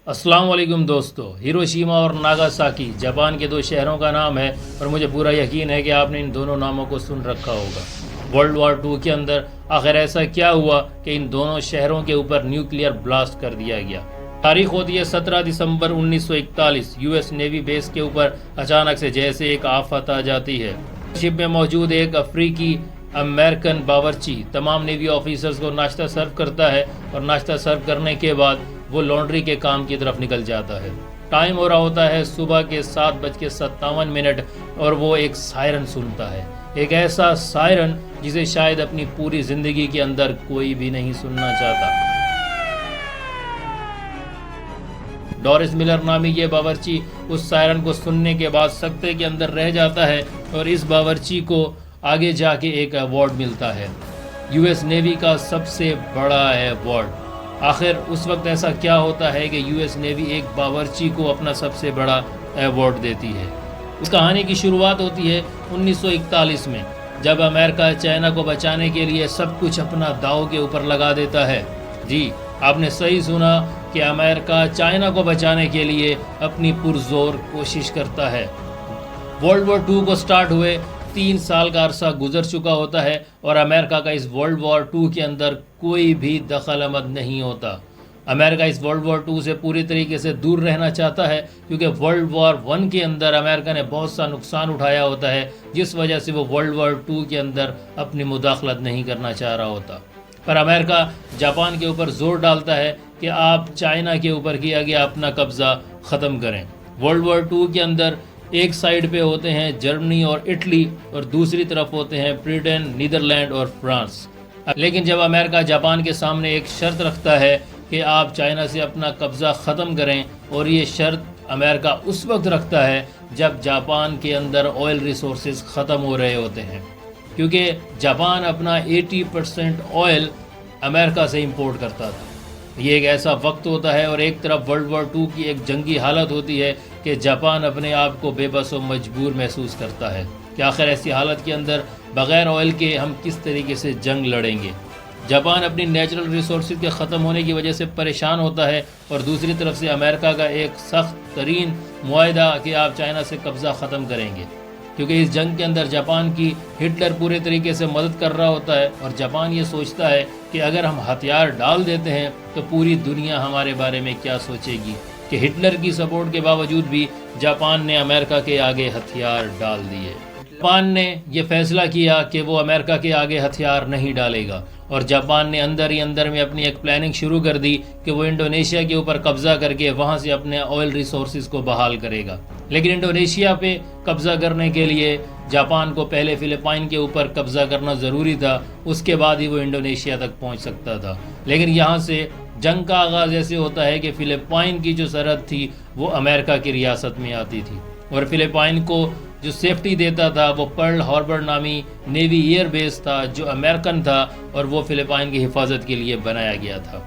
अस्सलाम वालेकुम दोस्तों। हिरोशिमा और नागासाकी जापान के दो शहरों का नाम है और मुझे पूरा यकीन है कि आपने इन दोनों नामों को सुन रखा होगा। वर्ल्ड वॉर 2 के अंदर आखिर ऐसा क्या हुआ कि इन दोनों शहरों के ऊपर न्यूक्लियर ब्लास्ट कर दिया गया। तारीख होती है 17 दिसंबर 1941। यूएस नेवी बेस के ऊपर अचानक से जैसे एक आफत आ जाती है। शिप में मौजूद एक अफ्रीकी अमेरिकन बावर्ची तमाम नेवी ऑफिसर्स को नाश्ता सर्व करता है और नाश्ता सर्व करने के बाद वो लॉन्ड्री के काम की तरफ निकल जाता है। टाइम हो रहा होता है सुबह के 7:57 और वो एक सायरन सुनता है, एक ऐसा सायरन जिसे शायद अपनी पूरी जिंदगी के अंदर कोई भी नहीं सुनना चाहता। डोरिस मिलर नामी ये बावर्ची उस सायरन को सुनने के बाद सख्ते के अंदर रह जाता है और इस बावर्ची को आगे जाके एक अवार्ड मिलता है, यूएस नेवी का सबसे बड़ा अवार्ड। आखिर उस वक्त ऐसा क्या होता है कि यूएस नेवी एक बावर्ची को अपना सबसे बड़ा अवार्ड देती है। इस कहानी की शुरुआत होती है 1941 में, जब अमेरिका चाइना को बचाने के लिए सब कुछ अपना दांव के ऊपर लगा देता है। जी, आपने सही सुना कि अमेरिका चाइना को बचाने के लिए अपनी पुरजोर कोशिश करता है। वर्ल्ड वॉर 2 को स्टार्ट हुए 3 साल का अरसा गुजर चुका होता है और अमेरिका का इस वर्ल्ड वॉर 2 के अंदर कोई भी दखल अमद नहीं होता। अमेरिका इस वर्ल्ड वॉर 2 से पूरी तरीके से दूर रहना चाहता है क्योंकि वर्ल्ड वॉर 1 के अंदर अमेरिका ने बहुत सा नुकसान उठाया होता है, जिस वजह से वो वर्ल्ड वॉर 2 के अंदर अपनी मुदाखलत नहीं करना चाह रहा होता। पर अमेरिका जापान के ऊपर जोर डालता है कि आप चाइना के ऊपर किया गया अपना कब्ज़ा ख़त्म करें। वर्ल्ड वॉर 2 के अंदर एक साइड पे होते हैं जर्मनी और इटली और दूसरी तरफ होते हैं ब्रिटेन, नीदरलैंड और फ्रांस। लेकिन जब अमेरिका जापान के सामने एक शर्त रखता है कि आप चाइना से अपना कब्ज़ा ख़त्म करें, और ये शर्त अमेरिका उस वक्त रखता है जब जापान के अंदर ऑयल रिसोर्सेज ख़त्म हो रहे होते हैं, क्योंकि जापान अपना 80% ऑयल अमेरिका से इंपोर्ट करता था। ये एक ऐसा वक्त होता है और एक तरफ वर्ल्ड वॉर 2 की एक जंगी हालत होती है कि जापान अपने आप को बेबस और मजबूर महसूस करता है कि आखिर ऐसी हालत के अंदर बग़ैर ऑयल के हम किस तरीके से जंग लड़ेंगे। जापान अपनी नेचुरल रिसोर्सेज के ख़त्म होने की वजह से परेशान होता है और दूसरी तरफ से अमेरिका का एक सख्त तरीन मुआहदा कि आप चाइना से कब्ज़ा ख़त्म करेंगे, क्योंकि इस जंग के अंदर जापान की हिटलर पूरे तरीके से मदद कर रहा होता है और जापान ये सोचता है कि अगर हम हथियार डाल देते हैं तो पूरी दुनिया हमारे बारे में क्या सोचेगी, कि हिटलर की सपोर्ट के बावजूद भी जापान ने अमेरिका के आगे हथियार डाल दिए। जापान ने यह फैसला किया कि वो अमेरिका के आगे हथियार नहीं डालेगा और जापान ने अंदर ही अंदर में अपनी एक प्लानिंग शुरू कर दी कि वो इंडोनेशिया के ऊपर कब्ज़ा करके वहाँ से अपने ऑयल रिसोर्सेज को बहाल करेगा। लेकिन इंडोनेशिया पे कब्ज़ा करने के लिए जापान को पहले फ़िलिपाइन के ऊपर कब्ज़ा करना ज़रूरी था, उसके बाद ही वो इंडोनेशिया तक पहुँच सकता था। लेकिन यहाँ से जंग का आगाज़ ऐसे होता है कि फ़िलिपाइन की जो सरहद थी वो अमेरिका की रियासत में आती थी और फ़िलिपाइन को जो सेफ्टी देता था वो पर्ल हार्बर नामी नेवी एयर बेस था जो अमेरिकन था और वो फ़िलिपाइन की हिफाजत के लिए बनाया गया था।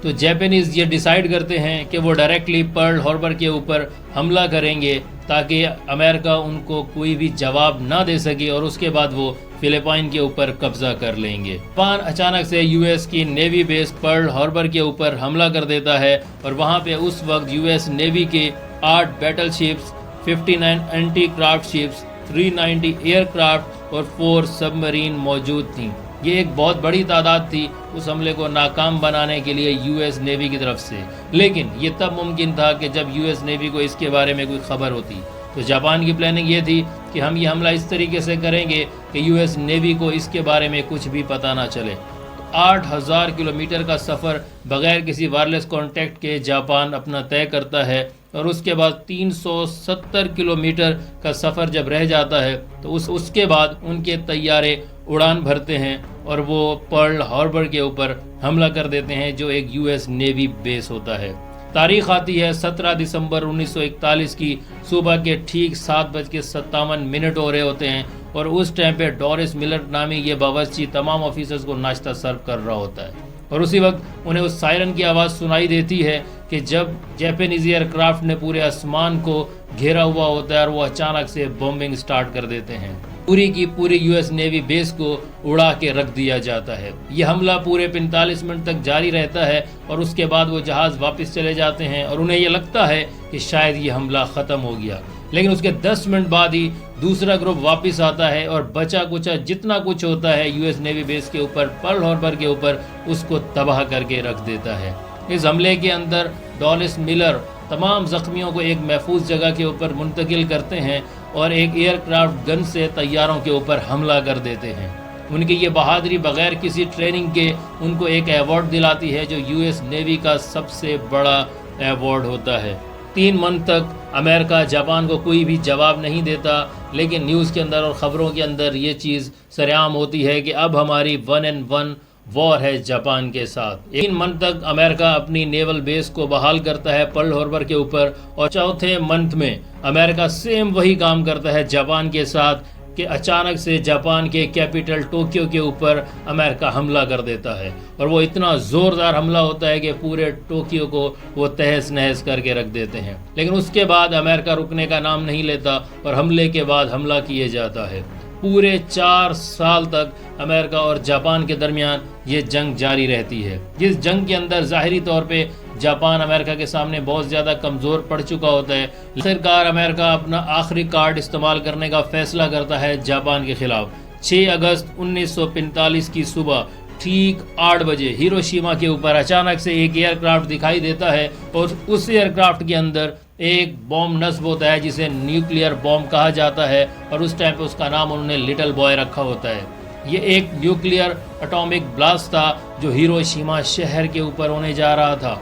तो जापानीज़ ये डिसाइड करते हैं कि वो डायरेक्टली पर्ल हार्बर के ऊपर हमला करेंगे ताकि अमेरिका उनको कोई भी जवाब ना दे सके और उसके बाद वो फ़िलिपाइन के ऊपर कब्ज़ा कर लेंगे। जापान अचानक से यूएस की नेवी बेस पर्ल हार्बर के ऊपर हमला कर देता है और वहाँ पे उस वक्त यूएस नेवी के 8 battle ships, 59 anti craft ships, 390 aircraft और 4 सबमरीन मौजूद थीं। ये एक बहुत बड़ी तादाद थी उस हमले को नाकाम बनाने के लिए यूएस नेवी की तरफ से। लेकिन ये तब मुमकिन था कि जब यूएस नेवी को इसके बारे में कोई खबर होती। तो जापान की प्लानिंग ये थी कि हम ये हमला इस तरीके से करेंगे कि यूएस नेवी को इसके बारे में कुछ भी पता ना चले। 8000 किलोमीटर का सफ़र बग़ैर किसी वायरलेस कॉन्टैक्ट के जापान अपना तय करता है और उसके बाद 370 किलोमीटर का सफ़र जब रह जाता है तो उसके बाद उनके तैयारे उड़ान भरते हैं और वो पर्ल हार्बर के ऊपर हमला कर देते हैं जो एक यूएस नेवी बेस होता है। तारीख आती है 17 दिसंबर 1941 की। सुबह के ठीक 7:57 हो रहे होते हैं और उस टाइम पे डोरिस मिलर नामी ये बावर्ची तमाम ऑफिसर्स को नाश्ता सर्व कर रहा होता है और उसी वक्त उन्हें उस सायरन की आवाज़ सुनाई देती है कि जब जापानीज़ एयरक्राफ्ट ने पूरे आसमान को घेरा हुआ होता है और वो अचानक से बॉम्बिंग स्टार्ट कर देते हैं। پوری کی پوری یو ایس نیوی بیس کو اڑا کے رکھ دیا جاتا ہے۔ یہ حملہ پورے 45 منٹ تک جاری رہتا ہے اور اس کے بعد وہ جہاز واپس چلے جاتے ہیں اور انہیں یہ لگتا ہے کہ شاید یہ حملہ ختم ہو گیا، لیکن اس کے 10 منٹ بعد ہی دوسرا گروپ واپس آتا ہے اور بچا کچا جتنا کچھ ہوتا ہے یو ایس نیوی بیس کے اوپر، پرل ہاربر کے اوپر، اس کو تباہ کر کے رکھ دیتا ہے۔ اس حملے کے اندر ڈالس ملر تمام زخمیوں کو ایک محفوظ جگہ کے اوپر منتقل کرتے ہیں اور ایک ایئر کرافٹ گن سے طیاروں کے اوپر حملہ کر دیتے ہیں۔ ان کی یہ بہادری بغیر کسی ٹریننگ کے ان کو ایک ایوارڈ دلاتی ہے جو یو ایس نیوی کا سب سے بڑا ایوارڈ ہوتا ہے۔ 3 منتھ تک امریکہ جاپان کو کوئی بھی جواب نہیں دیتا، لیکن نیوز کے اندر اور خبروں کے اندر یہ چیز سرعام ہوتی ہے کہ اب ہماری 1-on-1 وار ہے جاپان کے ساتھ۔ 3 منتھ تک امریکہ اپنی نیول بیس کو بحال کرتا ہے پرل ہاربر کے اوپر، اور چوتھے منتھ میں امریکہ سیم وہی کام کرتا ہے جاپان کے ساتھ کہ اچانک سے جاپان کے کیپٹل ٹوکیو کے اوپر امریکہ حملہ کر دیتا ہے، اور وہ اتنا زوردار حملہ ہوتا ہے کہ پورے ٹوکیو کو وہ تہس نہس کر کے رکھ دیتے ہیں۔ لیکن اس کے بعد امریکہ رکنے کا نام نہیں لیتا اور حملے کے بعد حملہ کیے جاتا ہے۔ پورے 4 سال تک امریکہ اور جاپان کے درمیان یہ جنگ جاری رہتی ہے، جس جنگ کے اندر ظاہری طور پہ جاپان امریکہ کے سامنے بہت زیادہ کمزور پڑ چکا ہوتا ہے۔ آخرکار امریکہ اپنا آخری کارڈ استعمال کرنے کا فیصلہ کرتا ہے جاپان کے خلاف۔ 6 اگست 1945 کی صبح ٹھیک 8 بجے ہیروشیما کے اوپر اچانک سے ایک ایئر کرافٹ دکھائی دیتا ہے، اور اس ایئر کرافٹ کے اندر ایک بوم نصب ہوتا ہے جسے نیوکلیئر بوم کہا جاتا ہے، اور اس ٹائم پہ اس کا نام انہوں نے لٹل بوائے رکھا ہوتا ہے۔ یہ ایک نیوکلیئر اٹامک بلاسٹ تھا جو ہیروشیما شہر کے اوپر ہونے جا رہا تھا۔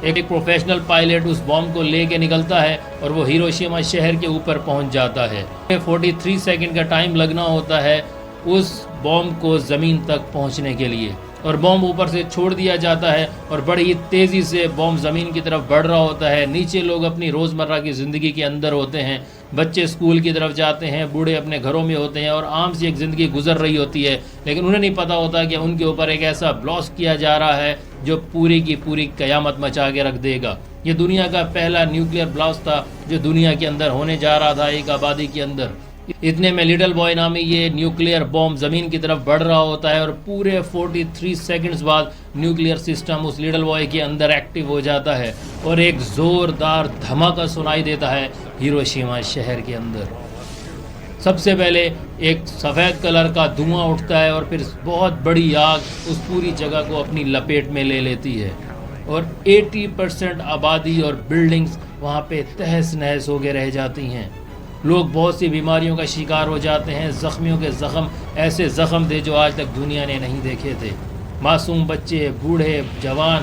ایک پروفیشنل پائلٹ اس بوم کو لے کے نکلتا ہے اور وہ ہیروشیما شہر کے اوپر پہنچ جاتا ہے۔ 43 سیکنڈ کا ٹائم لگنا ہوتا ہے اس بوم کو زمین تک پہنچنے کے لیے، اور بوم اوپر سے چھوڑ دیا جاتا ہے اور بڑی تیزی سے بوم زمین کی طرف بڑھ رہا ہوتا ہے۔ نیچے لوگ اپنی روزمرہ کی زندگی کے اندر ہوتے ہیں، بچے اسکول کی طرف جاتے ہیں، بوڑھے اپنے گھروں میں ہوتے ہیں، اور عام سی ایک زندگی گزر رہی ہوتی ہے، لیکن انہیں نہیں پتا ہوتا کہ ان کے اوپر ایک ایسا بلاسٹ کیا جا رہا ہے جو پوری کی پوری قیامت مچا کے رکھ دے گا۔ یہ دنیا کا پہلا نیوکلیئر بلاسٹ تھا جو دنیا کے اندر ہونے جا رہا تھا، ایک آبادی کے اندر۔ اتنے میں لٹل بوائے نامی یہ نیوکلیئر بوم زمین کی طرف بڑھ رہا ہوتا ہے، اور پورے 43 سیکنڈز بعد nuclear system us little boy کے اندر ایکٹیو ہو جاتا ہے، اور ایک زوردار دھماکہ سنائی دیتا ہے ہیروشیما شہر کے اندر۔ سب سے پہلے ایک سفید کلر کا دھواں اٹھتا ہے، اور پھر بہت بڑی آگ اس پوری جگہ کو اپنی لپیٹ میں لے لیتی ہے، اور 80% آبادی اور بلڈنگز وہاں پہ تہس نہس ہو کے رہ جاتی ہیں۔ لوگ بہت سی بیماریوں کا شکار ہو جاتے ہیں، زخمیوں کے زخم ایسے زخم تھے جو آج تک دنیا نے نہیں دیکھے تھے۔ معصوم بچے، بوڑھے، جوان،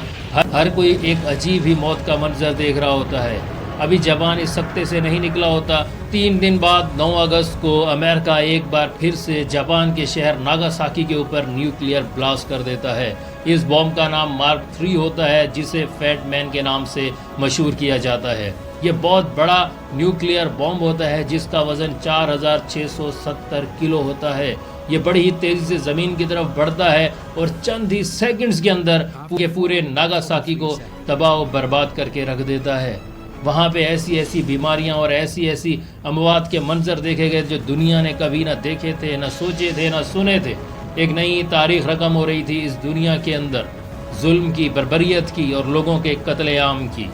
ہر کوئی ایک عجیب ہی موت کا منظر دیکھ رہا ہوتا ہے۔ ابھی جاپان اس سکتے سے نہیں نکلا ہوتا۔ 3 دن بعد 9 اگست کو امریکہ ایک بار پھر سے جاپان کے شہر ناگاساکی کے اوپر نیوکلیئر بلاسٹ کر دیتا ہے۔ اس بم کا نام مارک 3 ہوتا ہے، جسے فیٹ مین کے نام سے مشہور کیا جاتا ہے۔ یہ بہت بڑا نیوکلیئر بم ہوتا ہے جس کا وزن 4670 کلو ہوتا ہے۔ یہ بڑی ہی تیزی سے زمین کی طرف بڑھتا ہے اور چند ہی سیکنڈز کے اندر پورے ناگاساکی کو تباہ و برباد کر کے رکھ دیتا ہے۔ وہاں پہ ایسی ایسی بیماریاں اور ایسی ایسی اموات کے منظر دیکھے گئے جو دنیا نے کبھی نہ دیکھے تھے، نہ سوچے تھے، نہ سنے تھے۔ ایک نئی تاریخ رقم ہو رہی تھی اس دنیا کے اندر، ظلم کی، بربریت کی اور لوگوں کے قتل عام کی۔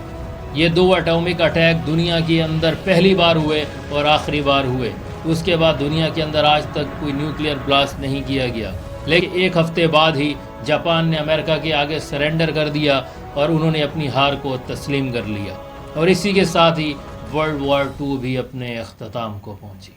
یہ 2 اٹامک اٹیک دنیا کے اندر پہلی بار ہوئے اور آخری بار ہوئے۔ اس کے بعد دنیا کے اندر آج تک کوئی نیوکلیئر بلاسٹ نہیں کیا گیا، لیکن 1 ہفتے بعد ہی جاپان نے امریکہ کے آگے سرنڈر کر دیا اور انہوں نے اپنی ہار کو تسلیم کر لیا، اور اسی کے ساتھ ہی ورلڈ وار 2 بھی اپنے اختتام کو پہنچی۔